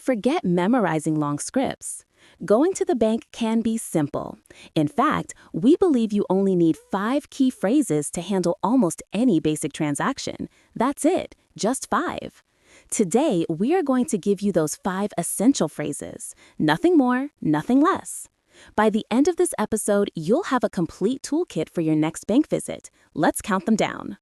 Forget memorizing long scripts. Going to the bank can be simple. In fact, we believe you only need 5 key phrases to handle almost any basic transaction. That's it, just 5. Today, we are going to give you those 5 essential phrases. Nothing more, nothing less. By the end of this episode, you'll have a complete toolkit for your next bank visit. Let's count them down.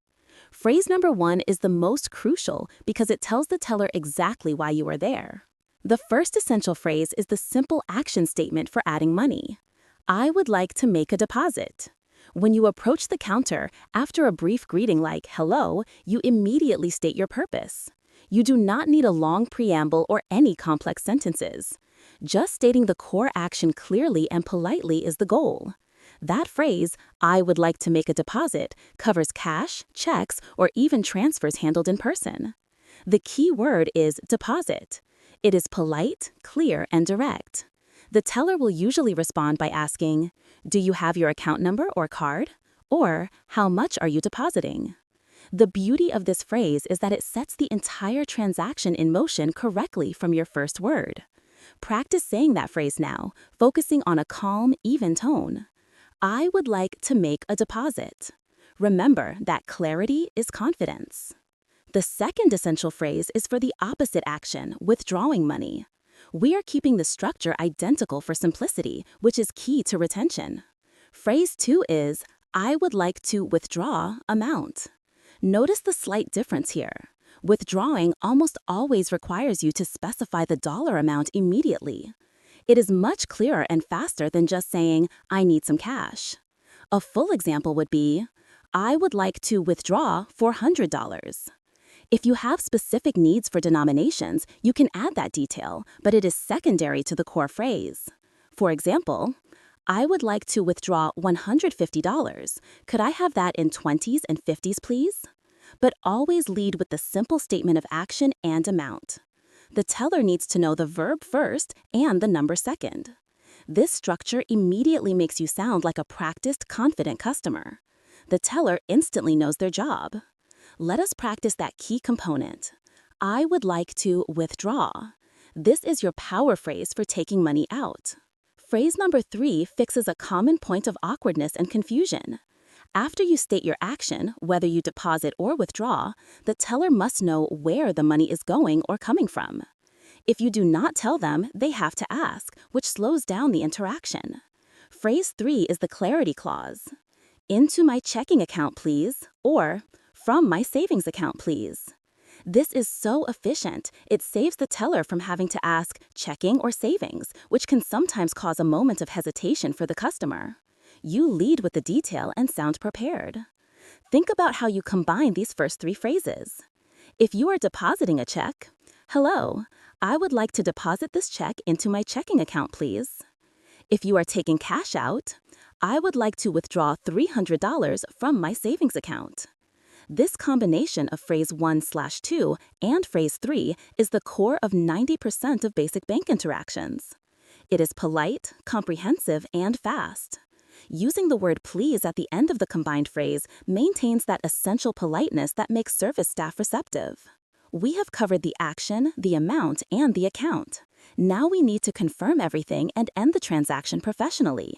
Phrase number 1 is the most crucial because it tells the teller exactly why you are there. The first essential phrase is the simple action statement for adding money. I would like to make a deposit. When you approach the counter, after a brief greeting like hello, you immediately state your purpose. You do not need a long preamble or any complex sentences. Just stating the core action clearly and politely is the goal. That phrase, I would like to make a deposit, covers cash, checks, or even transfers handled in person. The key word is deposit. It is polite, clear, and direct. The teller will usually respond by asking, do you have your account number or card? Or, how much are you depositing? The beauty of this phrase is that it sets the entire transaction in motion correctly from your first word. Practice saying that phrase now, focusing on a calm, even tone. I would like to make a deposit. Remember that clarity is confidence. The second essential phrase is for the opposite action, withdrawing money. We are keeping the structure identical for simplicity, which is key to retention. Phrase 2 is, I would like to withdraw amount. Notice the slight difference here. Withdrawing almost always requires you to specify the dollar amount immediately. It is much clearer and faster than just saying, I need some cash. A full example would be, I would like to withdraw $400. If you have specific needs for denominations, you can add that detail, but it is secondary to the core phrase. For example, I would like to withdraw $150. Could I have that in 20s and 50s, please? But always lead with the simple statement of action and amount. The teller needs to know the verb first and the number second. This structure immediately makes you sound like a practiced, confident customer. The teller instantly knows their job. Let us practice that key component. I would like to withdraw. This is your power phrase for taking money out. Phrase number 3 fixes a common point of awkwardness and confusion. After you state your action, whether you deposit or withdraw, the teller must know where the money is going or coming from. If you do not tell them, they have to ask, which slows down the interaction. Phrase 3 is the clarity clause. Into my checking account, please, or from my savings account, please. This is so efficient, it saves the teller from having to ask checking or savings, which can sometimes cause a moment of hesitation for the customer. You lead with the detail and sound prepared. Think about how you combine these first 3 phrases. If you are depositing a check, hello, I would like to deposit this check into my checking account, please. If you are taking cash out, I would like to withdraw $300 from my savings account. This combination of phrase 1/2 and phrase 3 is the core of 90% of basic bank interactions. It is polite, comprehensive, and fast. Using the word please at the end of the combined phrase maintains that essential politeness that makes service staff receptive. We have covered the action, the amount, and the account. Now we need to confirm everything and end the transaction professionally.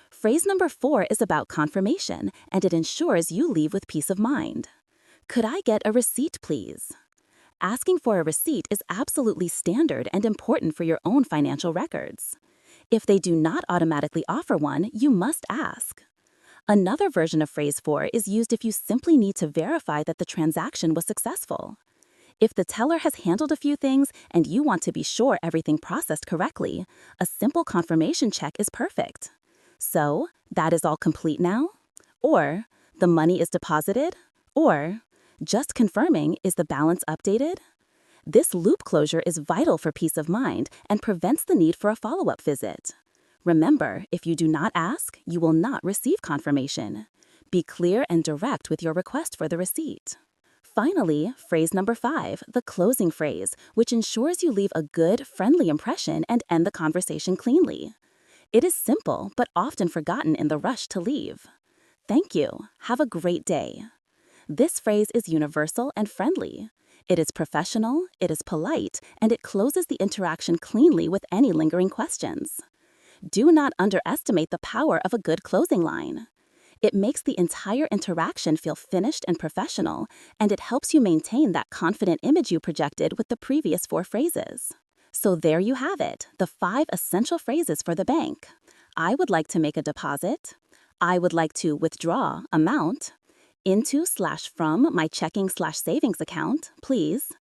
Phrase number 4 is about confirmation, and it ensures you leave with peace of mind. Could I get a receipt, please? Asking for a receipt is absolutely standard and important for your own financial records. If they do not automatically offer one, you must ask. Another version of phrase 4 is used if you simply need to verify that the transaction was successful. If the teller has handled a few things and you want to be sure everything processed correctly, a simple confirmation check is perfect. So, that is all complete now? Or, the money is deposited? Or, just confirming, is the balance updated? This loop closure is vital for peace of mind and prevents the need for a follow-up visit. Remember, if you do not ask, you will not receive confirmation. Be clear and direct with your request for the receipt. Finally, phrase number 5, the closing phrase, which ensures you leave a good, friendly impression and end the conversation cleanly. It is simple, but often forgotten in the rush to leave. Thank you. Have a great day. This phrase is universal and friendly. It is professional, it is polite, and it closes the interaction cleanly with any lingering questions. Do not underestimate the power of a good closing line. It makes the entire interaction feel finished and professional, and it helps you maintain that confident image you projected with the previous 4 phrases. So there you have it, the 5 essential phrases for the bank. I would like to make a deposit. I would like to withdraw amount. Into/from my checking/savings account, please.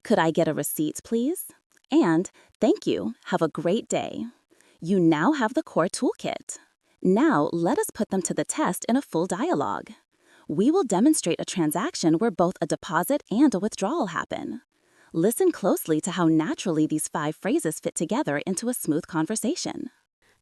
Could I get a receipt, please? And thank you. Have a great day. You now have the core toolkit. Now let us put them to the test in a full dialogue. We will demonstrate a transaction where both a deposit and a withdrawal happen. Listen closely to how naturally these 5 phrases fit together into a smooth conversation.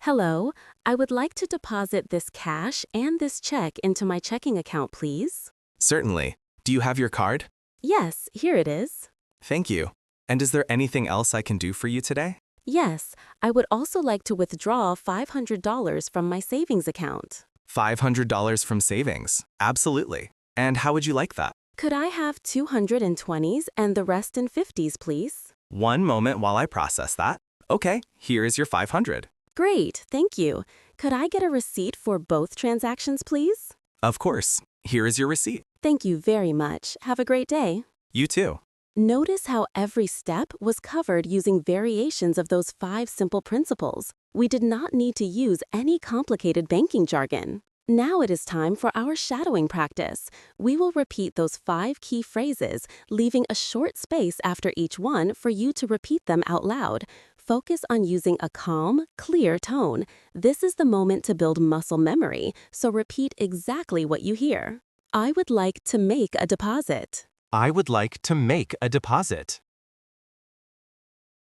Hello, I would like to deposit this cash and this check into my checking account, please. Certainly. Do you have your card? Yes, here it is. Thank you. And is there anything else I can do for you today? Yes, I would also like to withdraw $500 from my savings account. $500 from savings. Absolutely. And how would you like that? Could I have 220s and the rest in 50s, please? One moment while I process that. Okay, here is your 500. Great, thank you. Could I get a receipt for both transactions, please? Of course. Here is your receipt. Thank you very much. Have a great day. You too. Notice how every step was covered using variations of those 5 simple principles. We did not need to use any complicated banking jargon. Now it is time for our shadowing practice. We will repeat those 5 key phrases, leaving a short space after each one for you to repeat them out loud. Focus on using a calm, clear tone. This is the moment to build muscle memory, so repeat exactly what you hear. I would like to make a deposit. I would like to make a deposit.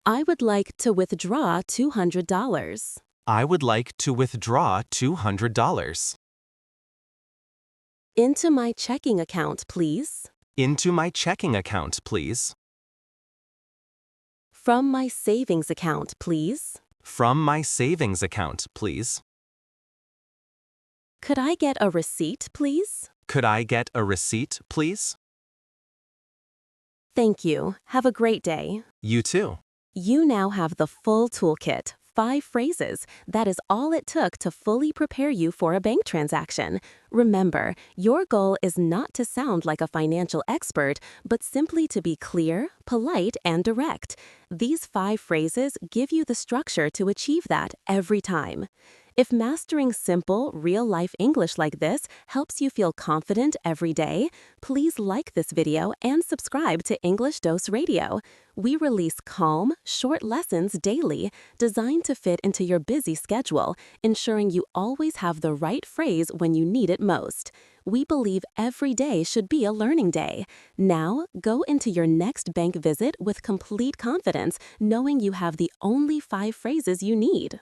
I would like to withdraw $200. I would like to withdraw $200. Into my checking account, please. Into my checking account, please. From my savings account, please. From my savings account, please. Could I get a receipt, please? Could I get a receipt, please? Thank you. Have a great day. You too. You now have the full toolkit, 5 phrases. That is all it took to fully prepare you for a bank transaction. Remember, your goal is not to sound like a financial expert, but simply to be clear, polite, and direct. These 5 phrases give you the structure to achieve that every time. If mastering simple, real-life English like this helps you feel confident every day, please like this video and subscribe to English Dose Radio. We release calm, short lessons daily, designed to fit into your busy schedule, ensuring you always have the right phrase when you need it most. We believe every day should be a learning day. Now, go into your next bank visit with complete confidence, knowing you have the only 5 phrases you need.